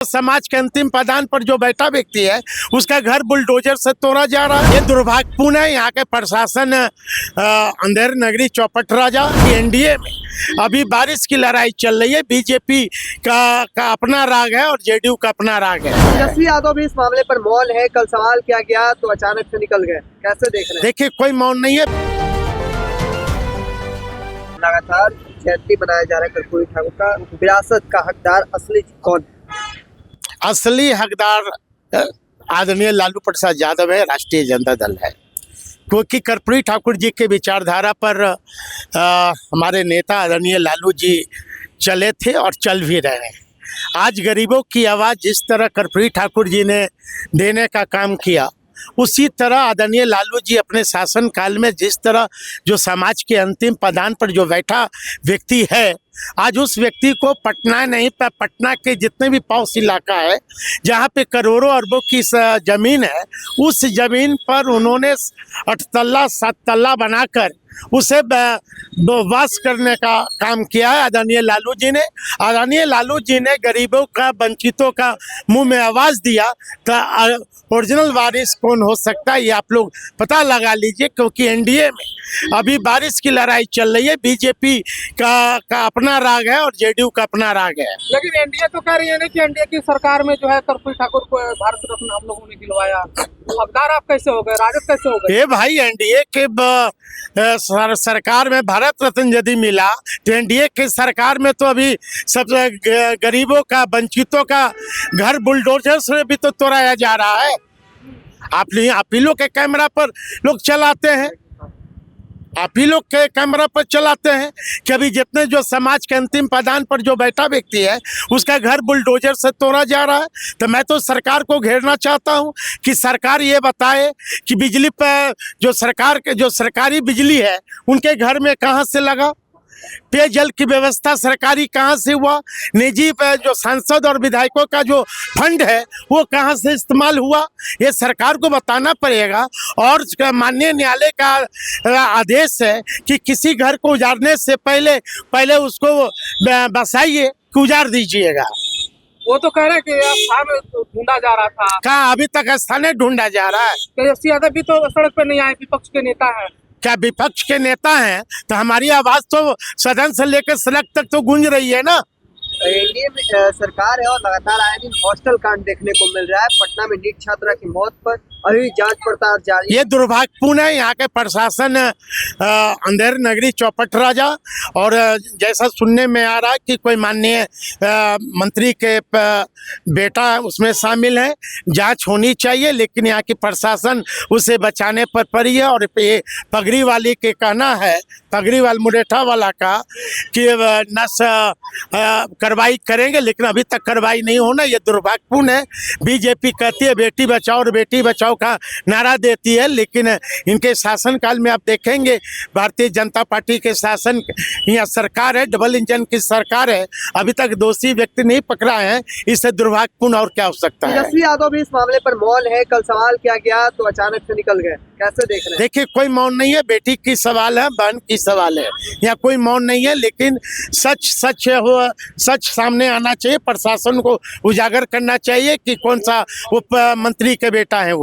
समाज के अंतिम पायदान पर जो बैठा व्यक्ति है उसका घर बुलडोजर से तोड़ा जा रहा है। ये दुर्भाग्यपूर्ण है। यहाँ के प्रशासन अंधेर नगरी चौपट राजा एनडीए में अभी बारिश की लड़ाई चल रही है। बीजेपी का अपना राग है और जेडीयू का अपना राग है। तेजस्वी यादव भी इस मामले पर मौन है। कल सवाल किया गया तो अचानक से निकल गए, कैसे देख रहे हैं? देखिए, कोई मौन नहीं है। लगातार जयंती मनाया जा रहा है कर्पूरी ठाकुर का। विरासत का हकदार असली कौन है? असली हकदार आदरणीय लालू प्रसाद यादव है, राष्ट्रीय जनता दल है। क्योंकि कर्पूरी ठाकुर जी के विचारधारा पर हमारे नेता आदरणीय लालू जी चले थे और चल भी रहे हैं। आज गरीबों की आवाज़ जिस तरह कर्पूरी ठाकुर जी ने देने का काम किया, उसी तरह आदरणीय लालू जी अपने शासन काल में जिस तरह जो समाज के अंतिम पायदान पर जो बैठा व्यक्ति है, आज उस व्यक्ति को पटना नहीं पर पटना के जितने भी पड़ोस इलाका है जहाँ पे करोड़ों अरबों की ज़मीन है, उस ज़मीन पर उन्होंने 8 तल्ला 7 तल्ला बनाकर उसे वास करने का काम किया है आदरणीय लालू जी ने। आदरणीय लालू जी ने गरीबों का, वंचितों का मुंह में आवाज़ दिया। तो ओरिजिनल वारिस कौन हो सकता है ये आप लोग पता लगा लीजिए। क्योंकि एनडीए में अभी बारिश की लड़ाई चल रही है। बीजेपी का अपना राग है और जेडीयू का अपना राग है। लेकिन एनडीए तो कह रही है ना कि एनडीए की सरकार में जो है कर्पूरी ठाकुर को भारत रत्न हम लोगों ने दिलवाया। तो हकदार आप कैसे हो गए, राजद कैसे हो गए? ये भाई, एनडीए के सरकार में भारत रत्न यदि मिला तो एनडीए के सरकार में तो अभी सब गरीबों का, वंचितों का घर बुलडोजर से भी तो तोड़ाया जा रहा है। आप ही लोग के कैमरा पर लोग चलाते हैं, आप ही लोग के कैमरा पर चलाते हैं कि अभी जितने जो समाज के अंतिम पायदान पर जो बैठा व्यक्ति है उसका घर बुलडोजर से तोड़ा जा रहा है। तो मैं तो सरकार को घेरना चाहता हूं कि सरकार ये बताए कि बिजली पर जो सरकारी बिजली है उनके घर में कहां से लगा, पेयजल की व्यवस्था सरकारी कहां से हुआ, निजी जो सांसद और विधायकों का जो फंड है वो कहां से इस्तेमाल हुआ, ये सरकार को बताना पड़ेगा। और माननीय न्यायालय का आदेश है कि किसी घर को उजाड़ने से पहले उसको बसाइए कि उजाड़ दीजिएगा। वो तो कह रहे हैं कि स्थान ढूंढा जा रहा था। कहाँ अभी तक स्थान ढूंढा जा रहा है? तेजस्वी यादव भी तो सड़क पर नहीं आए, विपक्ष के नेता है। क्या विपक्ष के नेता हैं तो हमारी आवाज तो सदन से लेकर सड़क तक तो गूंज रही है ना। एनडीए में सरकार है और लगातार आए दिन हॉस्टल कांड देखने को मिल रहा है। पटना में नीट छात्रा की मौत पर अभी जांच पड़ताल जारी है। ये दुर्भाग्यपूर्ण है। यहाँ के प्रशासन अंधेर नगरी चौपट राजा और जैसा सुनने में आ रहा है कि कोई माननीय मंत्री के बेटा उसमें शामिल है। जांच होनी चाहिए, लेकिन यहाँ की प्रशासन उसे बचाने पर पड़ी है। और ये पगड़ी वाली के कहना है, पगड़ी वाल मुरेठा वाला का कि कार्रवाई करेंगे, लेकिन अभी तक कार्रवाई नहीं होना। ये दुर्भाग्यपूर्ण है। बीजेपी कहती है बेटी बचाओ और बेटी बचाओ का नारा देती है, लेकिन इनके शासनकाल में आप देखेंगे भारतीय जनता पार्टी के शासन, यहाँ सरकार है, डबल इंजन की सरकार है, अभी तक दोषी व्यक्ति नहीं पकड़ा है। इससे दुर्भाग्यपूर्ण और क्या हो सकता है? तेजस्वी यादव भी इस मामले पर मौन है। कल सवाल किया गया तो अचानक से निकल गए, कैसे देख रहे हैं? देखिए, कोई मौन नहीं है। बेटी की सवाल है, बहन की सवाल है, यहाँ कोई मौन नहीं है। लेकिन सच सामने आना चाहिए। प्रशासन को उजागर करना चाहिए कि कौन सा उप मंत्री के बेटा है वो।